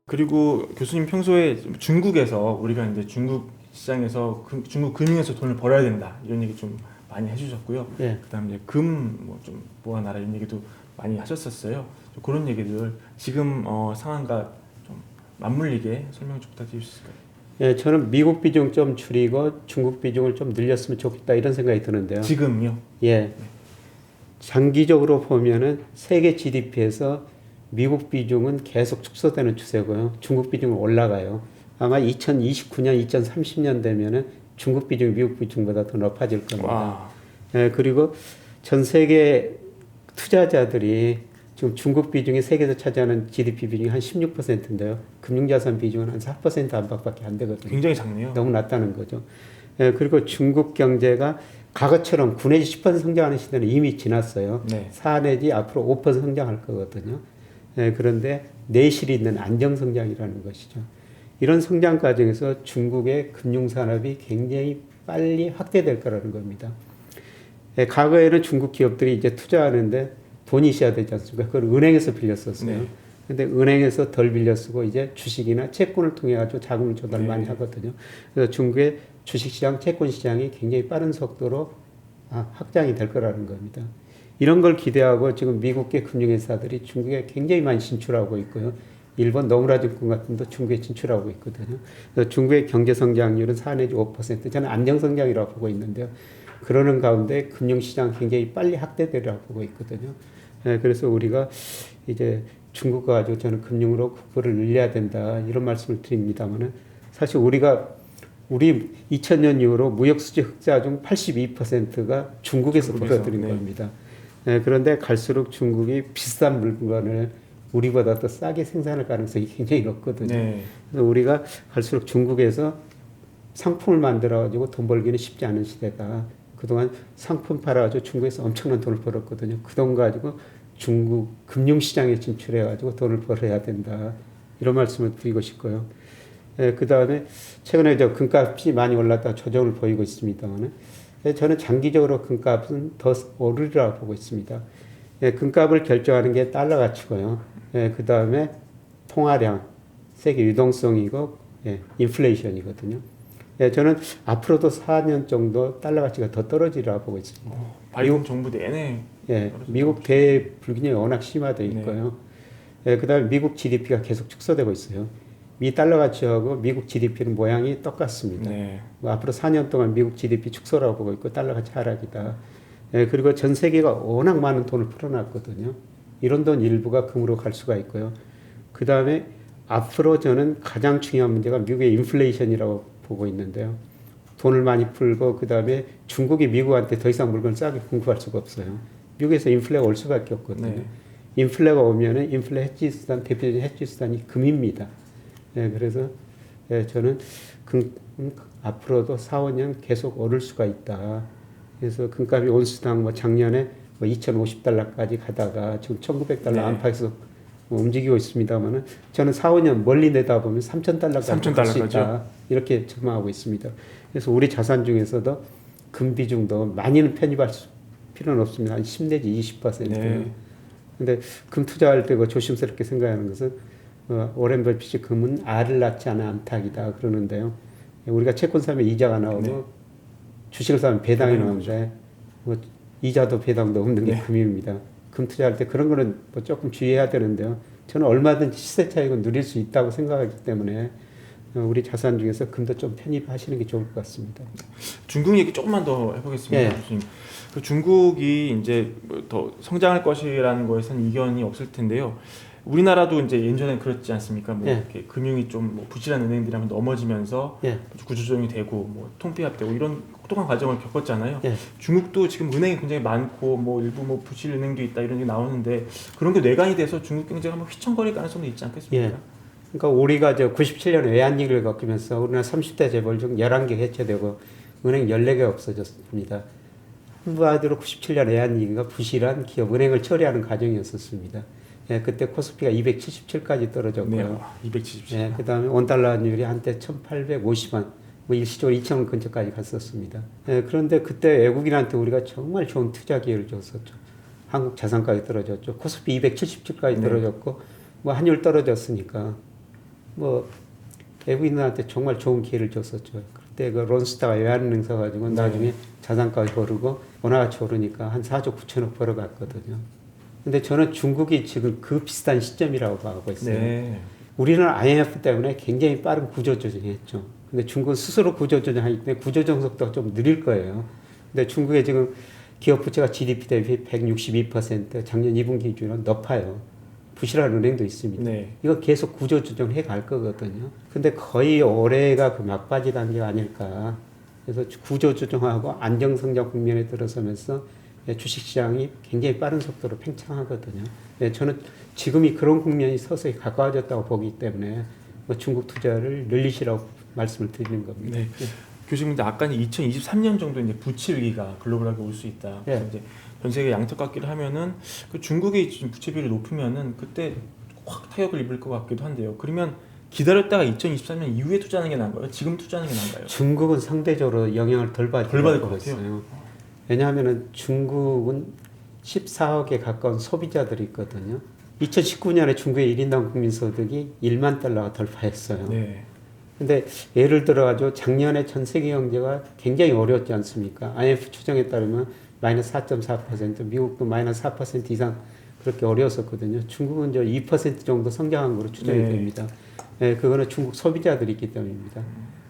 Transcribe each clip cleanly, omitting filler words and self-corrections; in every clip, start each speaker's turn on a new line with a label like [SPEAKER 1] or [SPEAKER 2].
[SPEAKER 1] 그리고 교수님 평소에 중국에서 우리가 이제 중국 시장에서 중국 금융에서 돈을 벌어야 된다 이런 얘기 좀 많이 해주셨고요.
[SPEAKER 2] 예.
[SPEAKER 1] 그다음에 이제 금 뭐 좀 모아놔라 이런 얘기도 많이 하셨었어요. 그런 얘기들 지금 상황과 좀 맞물리게 설명 좀 부탁드릴 수 있을까요?
[SPEAKER 2] 예, 저는 미국 비중 좀 줄이고 중국 비중을 좀 늘렸으면 좋겠다 이런 생각이 드는데요.
[SPEAKER 1] 지금요?
[SPEAKER 2] 예. 장기적으로 보면은 세계 GDP에서 미국 비중은 계속 축소되는 추세고요. 중국 비중은 올라가요. 아마 2029년, 2030년 되면은 중국 비중이 미국 비중보다 더 높아질 겁니다.
[SPEAKER 1] 와.
[SPEAKER 2] 예, 그리고 전 세계 투자자들이 지금 중국 비중이 세계에서 차지하는 GDP 비중이 한 16%인데요. 금융자산 비중은 한 4% 안팎밖에 안 되거든요.
[SPEAKER 1] 굉장히 작네요.
[SPEAKER 2] 너무 낮다는 거죠. 예, 그리고 중국 경제가 과거처럼 9 내지 10% 성장하는 시대는 이미 지났어요.
[SPEAKER 1] 네.
[SPEAKER 2] 4 내지 앞으로 5% 성장할 거거든요. 예, 그런데 내실이 있는 안정성장이라는 것이죠. 이런 성장 과정에서 중국의 금융산업이 굉장히 빨리 확대될 거라는 겁니다. 예, 과거에는 중국 기업들이 이제 투자하는데 돈이 있어야 되지 않습니까? 그걸 은행에서 빌렸었어요.
[SPEAKER 1] 네.
[SPEAKER 2] 근데 은행에서 덜 빌려 쓰고 이제 주식이나 채권을 통해 가지고 자금을 조달 많이 하거든요. 그래서 중국의 주식시장, 채권시장이 굉장히 빠른 속도로 확장이 될 거라는 겁니다. 이런 걸 기대하고 지금 미국계 금융회사들이 중국에 굉장히 많이 진출하고 있고요. 일본 노무라증권 같은 도 중국에 진출하고 있거든요. 그래서 중국의 경제 성장률은 4 내지 5%, 저는 안정성장이라고 보고 있는데요. 그러는 가운데 금융시장 굉장히 빨리 확대되리라고 보고 있거든요. 그래서 우리가 이제 중국과 가지고 저는 금융으로 국부를 늘려야 된다 이런 말씀을 드립니다만은 사실 우리 2000년 이후로 무역수지 흑자 중 82%가 중국에서 벌어들인
[SPEAKER 1] 네.
[SPEAKER 2] 겁니다. 그런데 갈수록 중국이 비싼 물건을 우리보다 더 싸게 생산할 가능성이 굉장히 높거든요.
[SPEAKER 1] 네.
[SPEAKER 2] 그래서 우리가 갈수록 중국에서 상품을 만들어가지고 돈 벌기는 쉽지 않은 시대다. 그동안 상품 팔아가지고 중국에서 엄청난 돈을 벌었거든요. 그 돈 가지고 중국 금융시장에 진출해가지고 돈을 벌어야 된다. 이런 말씀을 드리고 싶고요. 그 다음에 최근에 금값이 많이 올랐다 조정을 보이고 있습니다만 저는 장기적으로 금값은 더 오르리라고 보고 있습니다. 금값을 결정하는 게 달러 가치고요. 그 다음에 통화량, 세계 유동성이고 인플레이션이거든요. 저는 앞으로도 4년 정도 달러 가치가 더 떨어지리라고 보고 있습니다.
[SPEAKER 1] 바이든 정부 내내
[SPEAKER 2] 미국 대불균형이 워낙 심화되어 있고요. 그 다음에 미국 GDP가 계속 축소되고 있어요. 미 달러 가치하고 미국 GDP는 모양이 똑같습니다.
[SPEAKER 1] 네.
[SPEAKER 2] 앞으로 4년 동안 미국 GDP 축소라고 보고 있고 달러 가치 하락이다. 그리고 전 세계가 워낙 많은 돈을 풀어놨거든요. 이런 돈 일부가 금으로 갈 수가 있고요. 그 다음에 앞으로 저는 가장 중요한 문제가 미국의 인플레이션이라고 보고 있는데요. 돈을 많이 풀고 그 다음에 중국이 미국한테 더 이상 물건을 싸게 공급할 수가 없어요. 미국에서 인플레가 올 수밖에 없거든요.
[SPEAKER 1] 네.
[SPEAKER 2] 인플레가 오면은 인플레 해지 수단, 대표적인 해지 수단이 금입니다. 그래서 저는 앞으로도 4, 5년 계속 오를 수가 있다. 그래서 금값이 온수당 작년에 2,050달러까지 가다가 지금 1,900달러 안팎에서 움직이고 있습니다만은 저는 4, 5년 멀리 내다보면 3,000달러까지 갈 수 있다. 이렇게 전망하고 있습니다. 그래서 우리 자산 중에서도 금 비중도 많이는 편입할 필요는 없습니다. 한 10 내지 20%.
[SPEAKER 1] 네.
[SPEAKER 2] 근데 금 투자할 때 조심스럽게 생각하는 것은 오렌 버핏이 금은 알을 낳지 않은 암탉이다 그러는데요. 우리가 채권 사면 이자가 나오고 주식을 사면 배당이 나오는데 이자도 배당도 없는 게 금입니다. 금 투자할 때 그런 거는 조금 주의해야 되는데요. 저는 얼마든지 시세 차익은 누릴 수 있다고 생각하기 때문에 우리 자산 중에서 금도 좀 편입하시는 게 좋을 것 같습니다.
[SPEAKER 1] 중국 얘기 조금만 더 해보겠습니다. 교수님. 그 중국이 이제 더 성장할 것이라는 거에선 이견이 없을 텐데요. 우리나라도 이제 예전에 그렇지 않습니까? 이렇게 금융이 좀 부실한 은행들이 한번 넘어지면서 구조조정이 되고 통폐합되고 이런 똑똑한 과정을 겪었잖아요. 중국도 지금 은행이 굉장히 많고 일부 부실 은행도 있다 이런 게 나오는데 그런 게 뇌관이 돼서 중국 경제가 한번 휘청거릴 가능성도 있지 않겠습니까?
[SPEAKER 2] 그러니까 우리가 97년 외환위기를 겪으면서 우리나라 30대 재벌 중 11개 해체되고 은행 14개 없어졌습니다. 한마디로 97년 외환위기가 부실한 기업 은행을 처리하는 과정이었었습니다. 그때 코스피가 277까지 떨어졌고요.
[SPEAKER 1] 277.
[SPEAKER 2] 그 다음에 원달러 환율이 한때 1,850원, 일시적으로 2,000원 근처까지 갔었습니다. 그런데 그때 외국인한테 우리가 정말 좋은 투자 기회를 줬었죠. 한국 자산가격이 떨어졌죠. 코스피 277까지 떨어졌고, 환율 떨어졌으니까 뭐 외국인들한테 정말 좋은 기회를 줬었죠. 그때 그 론스타가 외환은행 사가지고 나중에 자산가가 오르고 원화가치 오르니까 한 4조 9천억 벌어갔거든요. 근데 저는 중국이 지금 그 비슷한 시점이라고 봐하고 있어요.
[SPEAKER 1] 네.
[SPEAKER 2] 우리는 IMF 때문에 굉장히 빠른 구조조정했죠. 근데 중국은 스스로 구조조정하기 때문에 구조조정 속도가 좀 느릴 거예요. 근데 중국의 지금 기업 부채가 GDP 대비 162%, 작년 2분기 기준으로 높아요. 부실한 은행도 있습니다.
[SPEAKER 1] 네.
[SPEAKER 2] 이거 계속 구조조정 해갈 거거든요. 근데 거의 올해가 그 막바지 단계가 아닐까. 그래서 구조조정하고 안정성장 국면에 들어서면서 주식시장이 굉장히 빠른 속도로 팽창하거든요. 네, 저는 지금이 그런 국면이 서서히 가까워졌다고 보기 때문에 중국 투자를 늘리시라고 말씀을 드리는 겁니다.
[SPEAKER 1] 네. 교수님, 근데 아까 2023년 정도 이제 부채 위기가 글로벌하게 올 수 있다.
[SPEAKER 2] 네.
[SPEAKER 1] 이제 전 세계 양적 깎기를 하면은 그 중국이 지금 부채 비율이 높으면은 그때 확 타격을 입을 것 같기도 한데요. 그러면 기다렸다가 2023년 이후에 투자하는 게 나은가요? 지금 투자하는 게 나은가요?
[SPEAKER 2] 중국은 상대적으로 영향을 덜 받을 것 같아요. 왜냐하면 중국은 14억에 가까운 소비자들이 있거든요. 2019년에 중국의 1인당 국민소득이 1만 달러가 돌파했어요.
[SPEAKER 1] 네.
[SPEAKER 2] 근데 예를 들어가지고 작년에 전 세계 경제가 굉장히 어려웠지 않습니까? IMF 추정에 따르면 마이너스 4.4%, 미국도 마이너스 4% 이상 그렇게 어려웠었거든요. 중국은 저 2% 정도 성장한 것으로 추정이 됩니다. 네, 그거는 중국 소비자들이 있기 때문입니다.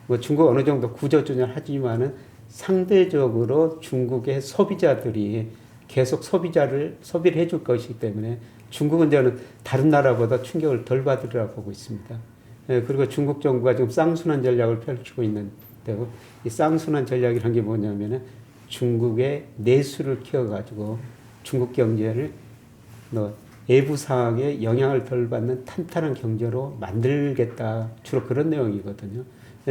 [SPEAKER 2] 뭐 중국 어느 정도 구조조정을 하지만은 상대적으로 중국의 소비자들이 계속 소비를 해줄 것이기 때문에 중국은 저는 다른 나라보다 충격을 덜 받으리라고 보고 있습니다. 예, 그리고 중국 정부가 지금 쌍순환 전략을 펼치고 있는데요. 이 쌍순환 전략이라는 게 뭐냐면은 중국의 내수를 키워가지고 중국 경제를 외부 상황에 영향을 덜 받는 탄탄한 경제로 만들겠다. 주로 그런 내용이거든요.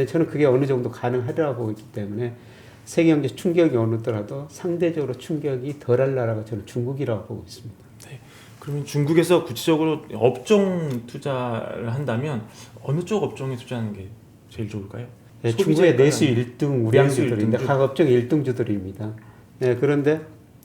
[SPEAKER 2] 저는 그게 어느 정도 가능하리라고 보고 있기 때문에 세계 경제 충격이 오더라도 상대적으로 충격이 덜할 나라가 저는 중국이라고 보고 있습니다.
[SPEAKER 1] 네. 그러면 중국에서 구체적으로 업종 투자를 한다면 어느 쪽 업종에 투자하는 게 제일 좋을까요?
[SPEAKER 2] 네, 중국의 내수 1등 우량주들인데 각 업종의 1등주들입니다. 네, 그런데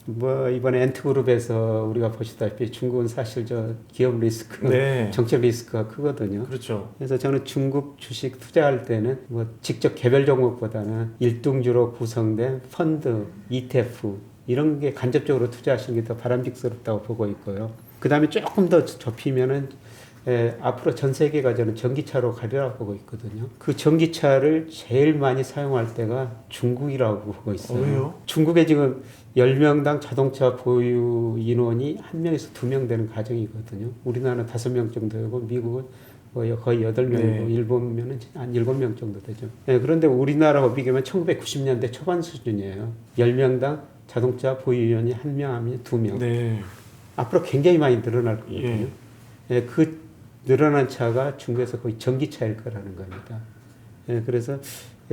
[SPEAKER 2] 뭐 이번에 엔트그룹에서 우리가 보시다시피 중국은 사실 저 기업 리스크,
[SPEAKER 1] 네.
[SPEAKER 2] 정책 리스크가 크거든요.
[SPEAKER 1] 그렇죠.
[SPEAKER 2] 그래서 저는 중국 주식 투자할 때는 뭐 직접 개별 종목보다는 1등주로 구성된 펀드, ETF 이런 게 간접적으로 투자하시는 게 더 바람직스럽다고 보고 있고요. 그 다음에 조금 더 좁히면은 앞으로 전 세계가 저는 전기차로 가리라고 보고 있거든요. 그 전기차를 제일 많이 사용할 때가 중국이라고 보고 있어요.
[SPEAKER 1] 왜요?
[SPEAKER 2] 중국에 지금 10명당 자동차 보유 인원이 1명에서 2명 되는 가정이거든요. 우리나라는 5명 정도 되고 미국은 거의 8명이고
[SPEAKER 1] 네.
[SPEAKER 2] 일본은 한 7명 정도 되죠. 네, 그런데 우리나라와 비교하면 1990년대 초반 수준이에요. 10명당 자동차 보유 인원이 1명 하면 2명.
[SPEAKER 1] 네.
[SPEAKER 2] 앞으로 굉장히 많이 늘어날 거거든요.
[SPEAKER 1] 예.
[SPEAKER 2] 예, 그 늘어난 차가 중국에서 거의 전기차일 거라는 겁니다. 예, 그래서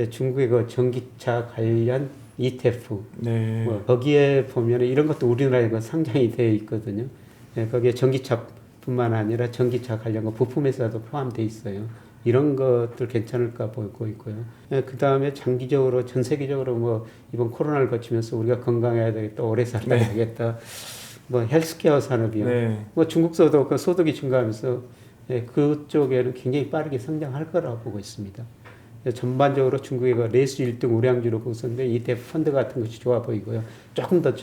[SPEAKER 2] 중국의 그 전기차 관련 ETF,
[SPEAKER 1] 네.
[SPEAKER 2] 뭐 거기에 보면 이런 것도 우리나라에 상장이 되어 있거든요. 예, 거기에 전기차뿐만 아니라 전기차 관련 거 부품 회사도 포함되어 있어요. 이런 것들 괜찮을까 보고 있고요. 예, 그 다음에 장기적으로 전 세계적으로 뭐 이번 코로나를 거치면서 우리가 건강해야 되겠다, 오래 살아야 되겠다. 뭐 헬스케어 산업이요.
[SPEAKER 1] 네.
[SPEAKER 2] 뭐 중국서도 그 소득이 증가하면서 그쪽에는 굉장히 빠르게 성장할 거라고 보고 있습니다. 전반적으로 중국의 그 내수 1등 우량주로 구성된 ETF 펀드 같은 것이 좋아 보이고요. 조금 더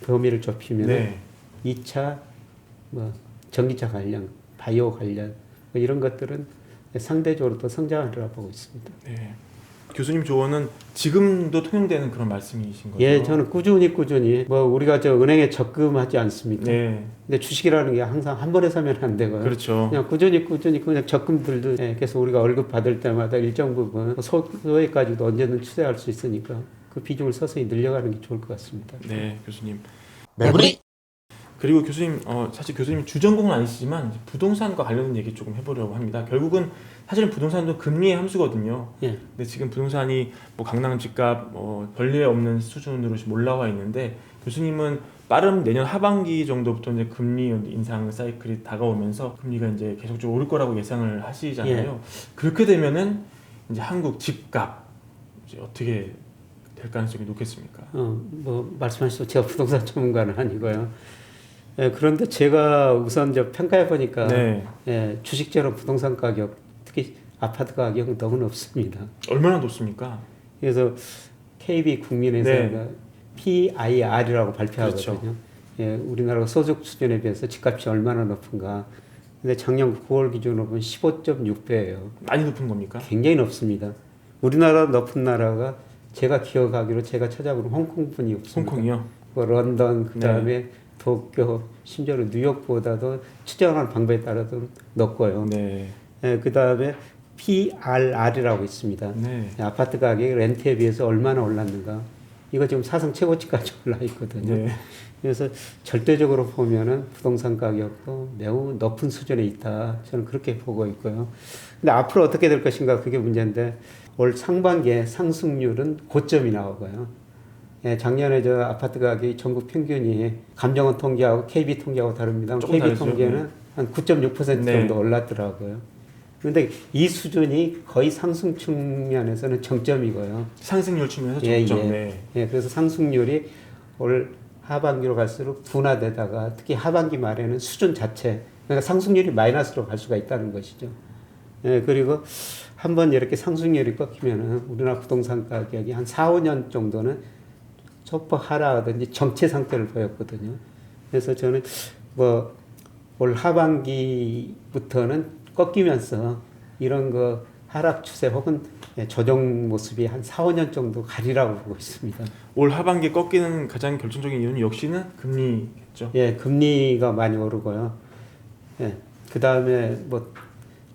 [SPEAKER 2] 범위를 좁히면
[SPEAKER 1] 네.
[SPEAKER 2] 2차 뭐 전기차 관련, 바이오 관련 뭐 이런 것들은 상대적으로 더 성장하리라고 보고 있습니다.
[SPEAKER 1] 네. 교수님 조언은 지금도 통용되는 그런 말씀이신 거죠?
[SPEAKER 2] 예, 저는 꾸준히 뭐 우리가 저 은행에 적금하지 않습니까?
[SPEAKER 1] 네.
[SPEAKER 2] 근데 주식이라는 게 항상 한 번에 사면 안 되고요.
[SPEAKER 1] 그렇죠.
[SPEAKER 2] 그냥 꾸준히 그냥 적금들도 계속 우리가 월급 받을 때마다 일정 부분 소액까지도 언제든 투자할 수 있으니까 그 비중을 서서히 늘려가는 게 좋을 것 같습니다.
[SPEAKER 1] 네, 교수님.
[SPEAKER 3] 매부리.
[SPEAKER 1] 그리고 교수님, 사실 교수님 주전공은 아니시지만 이제 부동산과 관련된 얘기 조금 해보려고 합니다. 결국은 사실은 부동산도 금리의 함수거든요.
[SPEAKER 2] 예.
[SPEAKER 1] 근데 지금 부동산이 뭐 강남 집값 전례 없는 수준으로 지금 올라와 있는데 교수님은 빠른 내년 하반기 정도부터 이제 금리 인상 사이클이 다가오면서 금리가 이제 계속적으로 오를 거라고 예상을 하시잖아요. 그렇게 되면은 이제 한국 집값 이제 어떻게 될 가능성이 높겠습니까?
[SPEAKER 2] 뭐 말씀하셔서 제가 부동산 전문가는 아니고요. 그런데 제가 우선 평가해 보니까
[SPEAKER 1] 네.
[SPEAKER 2] 주식처럼 부동산 가격 특히 아파트 가격은 너무 높습니다.
[SPEAKER 1] 얼마나 높습니까?
[SPEAKER 2] 그래서 KB 국민회사가
[SPEAKER 1] 네.
[SPEAKER 2] PIR이라고 발표하거든요.
[SPEAKER 1] 그렇죠.
[SPEAKER 2] 예, 우리나라가 소득 수준에 비해서 집값이 얼마나 높은가. 근데 작년 9월 기준으로 보면 15.6배예요.
[SPEAKER 1] 많이 높은 겁니까?
[SPEAKER 2] 굉장히 높습니다. 우리나라 높은 나라가 제가 기억하기로 제가 찾아본 홍콩뿐이 없습니다.
[SPEAKER 1] 홍콩이요?
[SPEAKER 2] 뭐 런던, 그 다음에 도쿄, 심지어는 뉴욕보다도 추정하는 방법에 따라서 높고요.
[SPEAKER 1] 네.
[SPEAKER 2] 예, 그 다음에 PRR이라고 있습니다.
[SPEAKER 1] 네.
[SPEAKER 2] 아파트 가격이 렌트에 비해서 얼마나 올랐는가. 이거 지금 사상 최고치까지 올라 있거든요.
[SPEAKER 1] 네.
[SPEAKER 2] 그래서 절대적으로 보면은 부동산 가격도 매우 높은 수준에 있다. 저는 그렇게 보고 있고요. 근데 앞으로 어떻게 될 것인가 그게 문제인데 올 상반기에 상승률은 고점이 나오고요. 예, 작년에 저 아파트 가격이 전국 평균이 감정원 통계하고 KB 통계하고 다릅니다.
[SPEAKER 1] 조금
[SPEAKER 2] KB
[SPEAKER 1] 다르죠.
[SPEAKER 2] 통계는 한 9.6%
[SPEAKER 1] 네.
[SPEAKER 2] 정도 올랐더라고요. 그런데 이 수준이 거의 상승 측면에서는 정점이고요.
[SPEAKER 1] 상승률 측면에서
[SPEAKER 2] 예,
[SPEAKER 1] 정점.
[SPEAKER 2] 예.
[SPEAKER 1] 네.
[SPEAKER 2] 예, 그래서 상승률이 올 하반기로 갈수록 둔화되다가 특히 하반기 말에는 수준 자체, 그러니까 상승률이 마이너스로 갈 수가 있다는 것이죠. 예, 그리고 한번 이렇게 상승률이 꺾이면은 우리나라 부동산 가격이 한 4, 5년 정도는 소폭 하락하든지 정체 상태를 보였거든요. 그래서 저는 뭐 올 하반기부터는 꺾이면서 이런 거 하락 추세 혹은 조정 모습이 한 4, 5년 정도 가리라고 보고 있습니다.
[SPEAKER 1] 올 하반기 꺾이는 가장 결정적인 이유는 역시는 금리겠죠.
[SPEAKER 2] 예, 금리가 많이 오르고요. 예, 그 다음에 뭐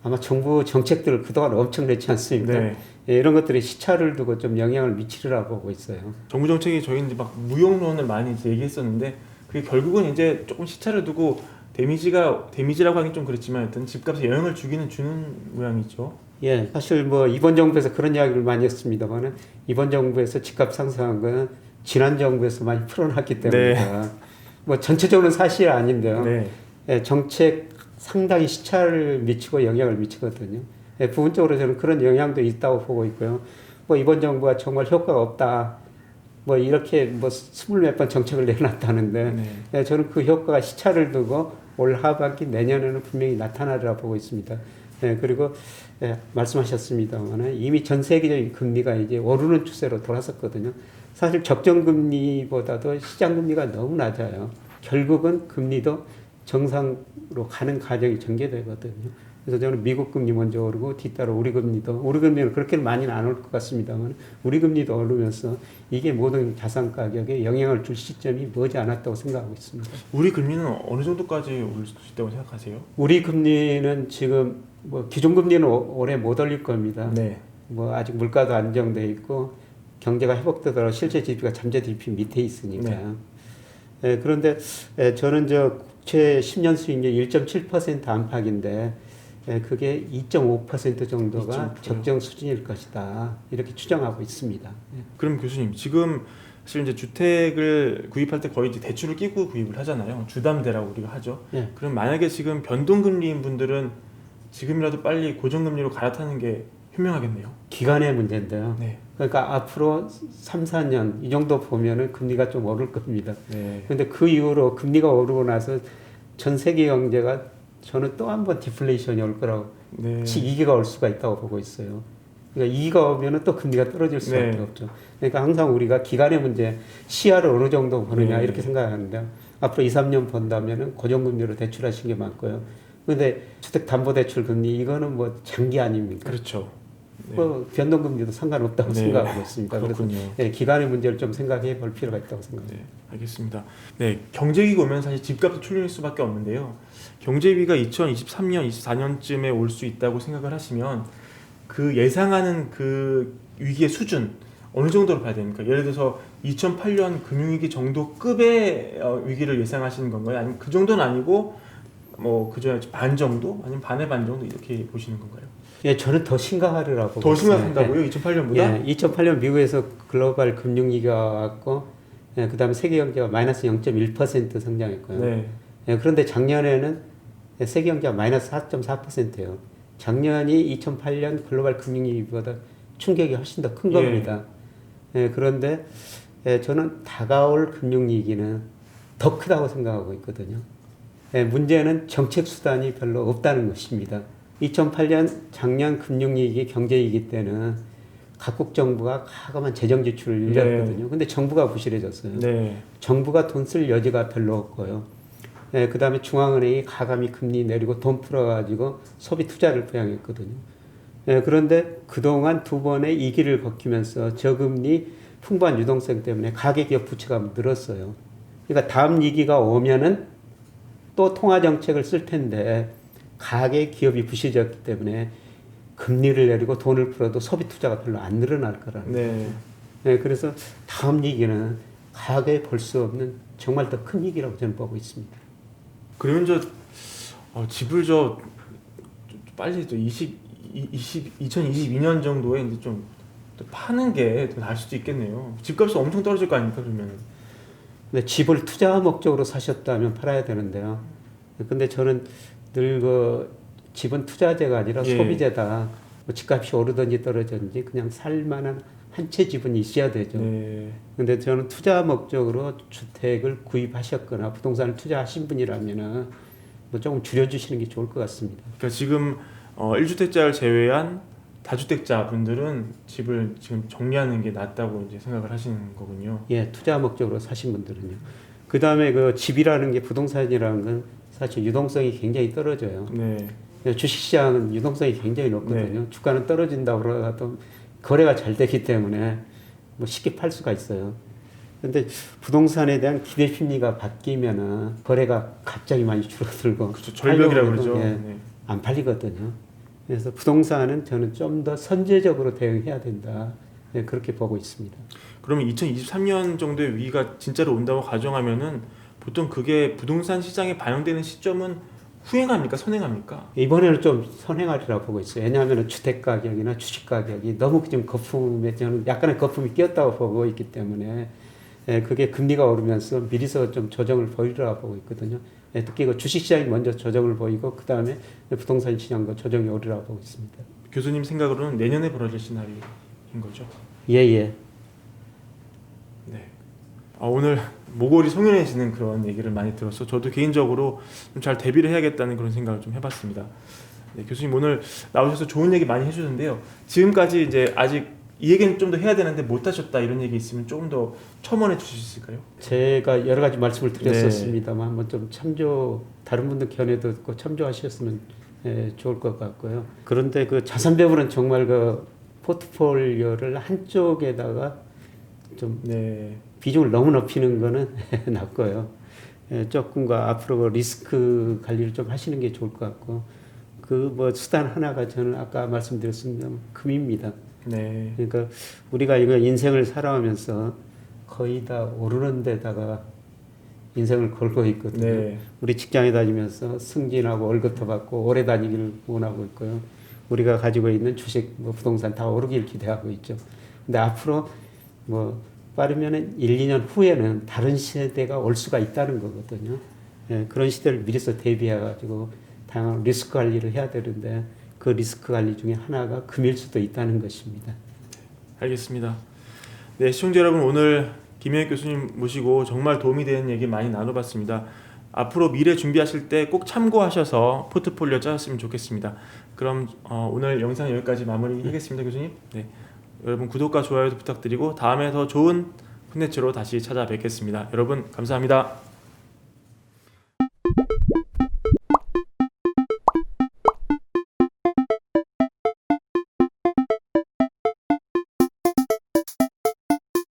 [SPEAKER 2] 아마 정부 정책들 그동안 엄청 냈지 않습니까?
[SPEAKER 1] 네.
[SPEAKER 2] 예, 이런 것들이 시차를 두고 좀 영향을 미치리라고 보고 있어요.
[SPEAKER 1] 정부 정책이 저희 이제 막 무용론을 많이 이제 얘기했었는데 그게 결국은 이제 조금 시차를 두고 데미지라고 하긴 좀 그렇지만 일단 집값에 영향을 주는 모양이죠.
[SPEAKER 2] 예, 사실 뭐 이번 정부에서 그런 이야기를 많이 했습니다만은 이번 정부에서 집값 상승한 거는 지난 정부에서 많이 풀어놨기 때문이다. 뭐 전체적으로는 사실이 아닌데요.
[SPEAKER 1] 네.
[SPEAKER 2] 예, 정책 상당히 시차를 미치고 영향을 미치거든요. 예, 부분적으로 저는 그런 영향도 있다고 보고 있고요. 뭐 이번 정부가 정말 효과가 없다. 뭐 이렇게 뭐 20몇 번 정책을 내놨다는데
[SPEAKER 1] 네.
[SPEAKER 2] 예, 저는 그 효과가 시차를 두고 올 하반기 내년에는 분명히 나타나리라 보고 있습니다. 예, 그리고 예, 말씀하셨습니다만 이미 전 세계적인 금리가 이제 오르는 추세로 돌아섰거든요. 사실 적정금리보다도 시장금리가 너무 낮아요. 결국은 금리도 정상으로 가는 과정이 전개되거든요. 그래서 저는 미국 금리 먼저 오르고 뒤따라 우리 금리는 그렇게 많이는 안 올 것 같습니다만 우리 금리도 오르면서 이게 모든 자산 가격에 영향을 줄 시점이 머지 않았다고 생각하고 있습니다.
[SPEAKER 1] 우리 금리는 어느 정도까지 오를 수 있다고 생각하세요?
[SPEAKER 2] 우리 금리는 지금 뭐 기존 금리는 올해 못 올릴 겁니다.
[SPEAKER 1] 네.
[SPEAKER 2] 뭐 아직 물가도 안정돼 있고 경제가 회복되더라도 실제 GDP가 잠재 GDP 밑에 있으니까.
[SPEAKER 1] 네.
[SPEAKER 2] 예, 그런데 저는 저 국채 10년 수익률 1.7% 안팎인데 그게 2.5% 정도가
[SPEAKER 1] 2.5%요?
[SPEAKER 2] 적정 수준일 것이다. 이렇게 추정하고 있습니다.
[SPEAKER 1] 그럼 교수님 지금 사실 이제 주택을 구입할 때 거의 이제 대출을 끼고 구입을 하잖아요. 주담대라고 우리가 하죠.
[SPEAKER 2] 예.
[SPEAKER 1] 그럼 만약에 지금 변동금리인 분들은 지금이라도 빨리 고정금리로 갈아타는 게 현명하겠네요.
[SPEAKER 2] 기간의 문제인데요.
[SPEAKER 1] 네.
[SPEAKER 2] 그러니까 앞으로 3, 4년 이 정도 보면은 금리가 좀 오를 겁니다.
[SPEAKER 1] 네.
[SPEAKER 2] 그런데 그 이후로 금리가 오르고 나서 전 세계 경제가 저는 또 한 번 디플레이션이 올 거라고
[SPEAKER 1] 네.
[SPEAKER 2] 2기가 올 수가 있다고 보고 있어요. 그러니까 2기가 오면은 또 금리가 떨어질 수밖에
[SPEAKER 1] 네.
[SPEAKER 2] 없죠. 그러니까 항상 우리가 기간의 문제, 시야를 어느 정도 보느냐
[SPEAKER 1] 네.
[SPEAKER 2] 이렇게 생각하는데 앞으로 2, 3년 본다면은 고정금리로 대출하신 게 많고요. 그런데 주택담보대출 금리 이거는 뭐 장기 아닙니까?
[SPEAKER 1] 그렇죠. 네.
[SPEAKER 2] 뭐 변동금리도 상관없다고
[SPEAKER 1] 네.
[SPEAKER 2] 생각하고 있습니다.
[SPEAKER 1] 그렇군요.
[SPEAKER 2] 그래서 예, 기간의 문제를 좀 생각해 볼 필요가 있다고 생각합니다.
[SPEAKER 1] 네, 알겠습니다. 네, 경제위기가 오면 사실 집값도 출릴 수밖에 없는데요. 경제위기가 2023년, 24년쯤에 올 수 있다고 생각을 하시면 그 예상하는 그 위기의 수준 어느 정도로 봐야 됩니까? 예를 들어서 2008년 금융위기 정도 급의 위기를 예상하시는 건가요? 아니면 그 정도는 아니고 뭐 그저 반 정도? 아니면 반의 반 정도 이렇게 보시는 건가요?
[SPEAKER 2] 예, 저는 더 심각하리라고
[SPEAKER 1] 더
[SPEAKER 2] 보고 있어요.
[SPEAKER 1] 심각한다고요? 2008년보다?
[SPEAKER 2] 예, 2008년 미국에서 글로벌 금융위기가 왔고, 예, 그 다음에 세계 경제가 마이너스 0.1% 성장했고요.
[SPEAKER 1] 네.
[SPEAKER 2] 예, 그런데 작년에는 세계 경제가 마이너스 4.4%예요. 작년이 2008년 글로벌 금융위기보다 충격이 훨씬 더 큰 겁니다. 예, 그런데 저는 다가올 금융위기는 더 크다고 생각하고 있거든요. 예, 문제는 정책 수단이 별로 없다는 것입니다. 2008년 작년 금융위기 경제위기 때는 각국 정부가 과감한 재정 지출을 늘렸거든요. 근데 정부가 부실해졌어요.
[SPEAKER 1] 네.
[SPEAKER 2] 정부가 돈 쓸 여지가 별로 없고요. 네, 그다음에 중앙은행이 가감히 금리 내리고 돈 풀어가지고 소비 투자를 부양했거든요. 네, 그런데 그동안 두 번의 위기를 겪으면서 저금리 풍부한 유동성 때문에 가계기업 부채가 늘었어요. 그러니까 다음 위기가 오면은 또 통화 정책을 쓸 텐데 가계기업이 부실해졌기 때문에 금리를 내리고 돈을 풀어도 소비 투자가 별로 안 늘어날 거라는 거예요.
[SPEAKER 1] 네.
[SPEAKER 2] 네, 그래서 다음 위기는 가계에 볼 수 없는 정말 더 큰 위기라고 저는 보고 있습니다.
[SPEAKER 1] 그러면 집을 빨리 2022년 정도에 이제 좀 파는 게 더 나을 수도 있겠네요. 집값이 엄청 떨어질 거 아닙니까 그러면?
[SPEAKER 2] 근데 집을 투자 목적으로 사셨다면 팔아야 되는데요. 근데 저는 늘 집은 투자재가 아니라
[SPEAKER 1] 예.
[SPEAKER 2] 소비재다. 뭐 집값이 오르든지 떨어졌든지 그냥 살만한 한 채 집은 있어야 되죠.
[SPEAKER 1] 네.
[SPEAKER 2] 근데 저는 투자 목적으로 주택을 구입하셨거나 부동산을 투자하신 분이라면은 뭐 조금 줄여주시는 게 좋을 것 같습니다.
[SPEAKER 1] 그러니까 지금 1주택자를 제외한 다주택자 분들은 집을 지금 정리하는 게 낫다고 이제 생각을 하시는 거군요.
[SPEAKER 2] 예, 투자 목적으로 사신 분들은요. 그 다음에 그 집이라는 게 부동산이라는 건 사실 유동성이 굉장히 떨어져요.
[SPEAKER 1] 네.
[SPEAKER 2] 주식시장은 유동성이 굉장히 높거든요. 주가는 떨어진다고 그러더라도 거래가 잘 되기 때문에 뭐 쉽게 팔 수가 있어요. 근데 부동산에 대한 기대 심리가 바뀌면은 거래가 갑자기 많이 줄어들고
[SPEAKER 1] 그렇죠. 절벽이라고 그러죠.
[SPEAKER 2] 예,
[SPEAKER 1] 네.
[SPEAKER 2] 안 팔리거든요. 그래서 부동산은 저는 좀 더 선제적으로 대응해야 된다. 네, 그렇게 보고 있습니다.
[SPEAKER 1] 그러면 2023년 정도의 위기가 진짜로 온다고 가정하면은 보통 그게 부동산 시장에 반영되는 시점은 후행합니까? 선행합니까?
[SPEAKER 2] 이번에는 좀 선행하리라고 보고 있어요. 왜냐하면 주택 가격이나 주식 가격이 너무 지금 거품에 저는 약간의 거품이 끼었다고 보고 있기 때문에 그게 금리가 오르면서 미리서 좀 조정을 보이리라고 보고 있거든요. 특히 그 주식 시장이 먼저 조정을 보이고 그 다음에 부동산 시장도 조정이 오리라고 보고 있습니다.
[SPEAKER 1] 교수님 생각으로는 내년에 벌어질 시나리오인 거죠?
[SPEAKER 2] 예예.
[SPEAKER 1] 네. 오늘 목걸이 송연해지는 그런 얘기를 많이 들어서 저도 개인적으로 좀 잘 대비를 해야겠다는 그런 생각을 좀 해봤습니다. 네, 교수님 오늘 나오셔서 좋은 얘기 많이 해주셨는데요. 지금까지 이제 아직 이 얘기는 좀 더 해야 되는데 못 하셨다 이런 얘기 있으면 조금 더 첨언해 주실 수 있을까요?
[SPEAKER 2] 제가 여러 가지 말씀을 드렸었습니다만 한번 좀 다른 분들 견해도 듣고 참조하셨으면 좋을 것 같고요. 그런데 그 자산 배분은 정말 그 포트폴리오를 한쪽에다가 좀
[SPEAKER 1] 네.
[SPEAKER 2] 비중을 너무 높이는 거는 낫고요. 조금과 앞으로 그 리스크 관리를 좀 하시는 게 좋을 것 같고 그 뭐 수단 하나가 저는 아까 말씀드렸습니다. 금입니다.
[SPEAKER 1] 네.
[SPEAKER 2] 그러니까 우리가 이거 인생을 살아가면서 거의 다 오르는 데다가 인생을 걸고 있거든요.
[SPEAKER 1] 네.
[SPEAKER 2] 우리 직장에 다니면서 승진하고 월급도 받고 오래 다니기를 원하고 있고요. 우리가 가지고 있는 주식, 뭐 부동산 다 오르길 기대하고 있죠. 근데 앞으로 뭐 빠르면 1, 2년 후에는 다른 시대가 올 수가 있다는 거거든요. 예, 그런 시대를 미리서 대비해가지고 다양한 리스크 관리를 해야 되는데 그 리스크 관리 중에 하나가 금일 수도 있다는 것입니다.
[SPEAKER 1] 알겠습니다. 네, 시청자 여러분 오늘 김영익 교수님 모시고 정말 도움이 되는 얘기 많이 나눠봤습니다. 앞으로 미래 준비하실 때 꼭 참고하셔서 포트폴리오 짜셨으면 좋겠습니다. 그럼 오늘 영상 여기까지 마무리하겠습니다, 교수님. 네, 여러분 구독과 좋아요도 부탁드리고 다음에 더 좋은 콘텐츠로 다시 찾아뵙겠습니다. 여러분 감사합니다.